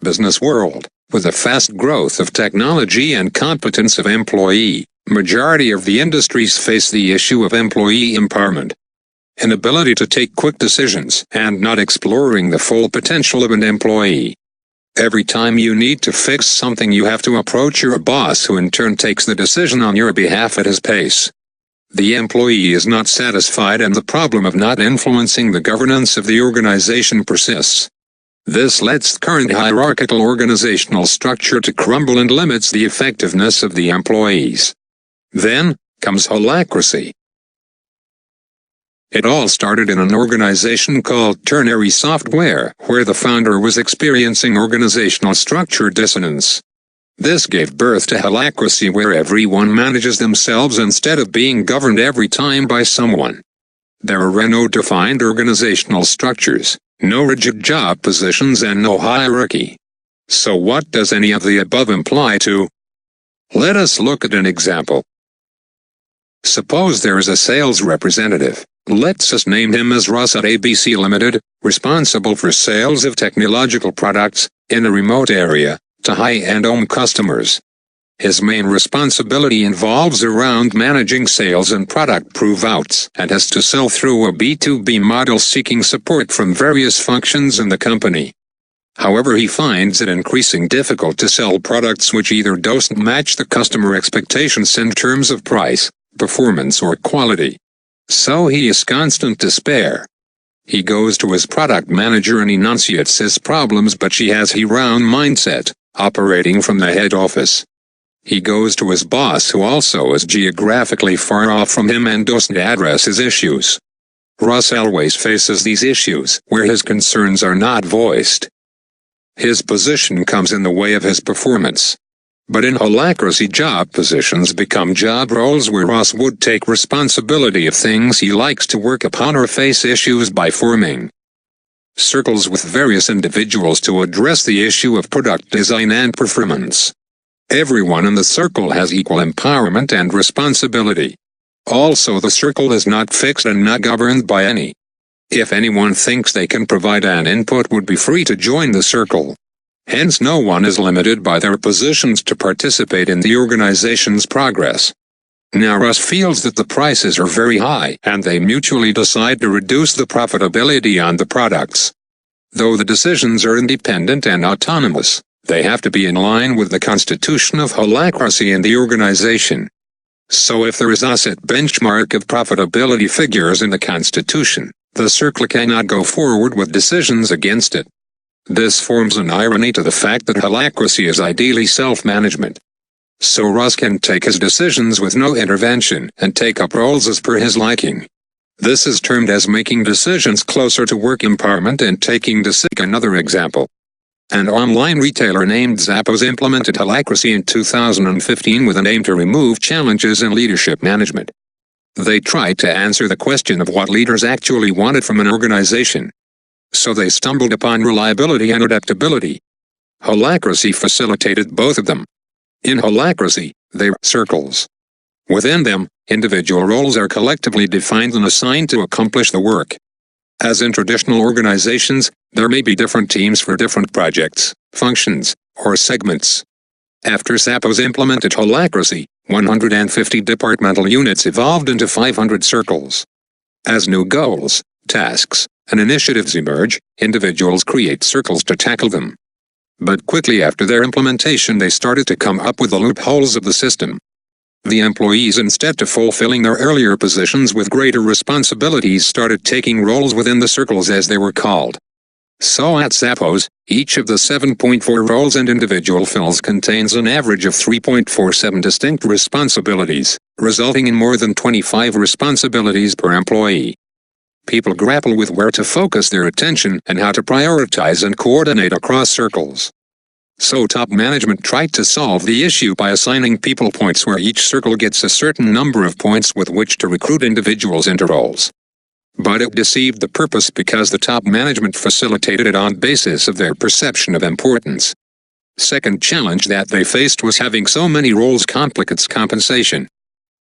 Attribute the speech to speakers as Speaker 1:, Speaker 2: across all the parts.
Speaker 1: business world, with the fast growth of technology and competence of employee, majority of the industries face the issue of employee empowerment. Inability to take quick decisions and not exploring the full potential of an employee. Every time you need to fix something, you have to approach your boss, who in turn takes the decision on your behalf at his pace. The employee is not satisfied, and the problem of not influencing the governance of the organization persists. This lets the current hierarchical organizational structure to crumble and limits the effectiveness of the employees. Then comes holacracy. It all started in an organization called Ternary Software, where the founder was experiencing organizational structure dissonance. This gave birth to Holacracy, where everyone manages themselves instead of being governed every time by someone. There are no defined organizational structures, no rigid job positions, and no hierarchy. So what does any of the above imply to? Let us look at an example. Suppose there is a sales representative. Let's just name him as Russ at ABC Limited, responsible for sales of technological products, in a remote area, to high-end home customers. His main responsibility involves around managing sales and product prove-outs, and has to sell through a B2B model seeking support from various functions in the company. However, he finds it increasingly difficult to sell products which either don't match the customer expectations in terms of price, performance, or quality. So he is constant despair. He goes to his product manager and enunciates his problems, but she has round mindset, operating from the head office. He goes to his boss, who also is geographically far off from him and doesn't address his issues. Russ always faces these issues where his concerns are not voiced. His position comes in the way of his performance. But in holacracy, job positions become job roles where Russ would take responsibility of things he likes to work upon or face issues by forming circles with various individuals to address the issue of product design and performance. Everyone in the circle has equal empowerment and responsibility. Also, the circle is not fixed and not governed by any. If anyone thinks they can provide an input, would be free to join the circle. Hence, no one is limited by their positions to participate in the organization's progress. Now Russ feels that the prices are very high, and they mutually decide to reduce the profitability on the products. Though the decisions are independent and autonomous, they have to be in line with the constitution of holacracy in the organization. So if there is a set benchmark of profitability figures in the constitution, the circle cannot go forward with decisions against it. This forms an irony to the fact that holacracy is ideally self-management. So Russ can take his decisions with no intervention and take up roles as per his liking. This is termed as making decisions closer to work empowerment and taking decisions. Another example. An online retailer named Zappos implemented holacracy in 2015 with an aim to remove challenges in leadership management. They tried to answer the question of what leaders actually wanted from an organization. So they stumbled upon reliability and adaptability. Holacracy facilitated both of them. In holacracy, they are circles. Within them, individual roles are collectively defined and assigned to accomplish the work. As in traditional organizations, there may be different teams for different projects, functions, or segments. After Zappos implemented holacracy, 150 departmental units evolved into 500 circles. As new goals, tasks, and initiatives emerge, individuals create circles to tackle them. But quickly after their implementation, they started to come up with the loopholes of the system. The employees, instead of fulfilling their earlier positions with greater responsibilities, started taking roles within the circles as they were called. So at Zappos, each of the 7.4 roles and individual fills contains an average of 3.47 distinct responsibilities, resulting in more than 25 responsibilities per employee. People grapple with where to focus their attention and how to prioritize and coordinate across circles. So top management tried to solve the issue by assigning people points, where each circle gets a certain number of points with which to recruit individuals into roles. But it deceived the purpose, because the top management facilitated it on basis of their perception of importance. Second challenge that they faced was having so many roles complicates compensation.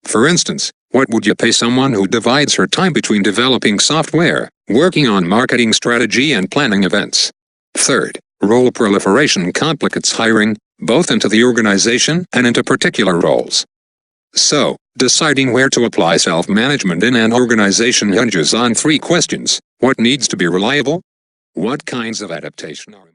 Speaker 1: For instance, what would you pay someone who divides her time between developing software, working on marketing strategy, and planning events? Third, Role proliferation complicates hiring, both into the organization and into particular roles. So, deciding where to apply self-management in an organization hinges on 3 questions. What needs to be reliable? What kinds of adaptation are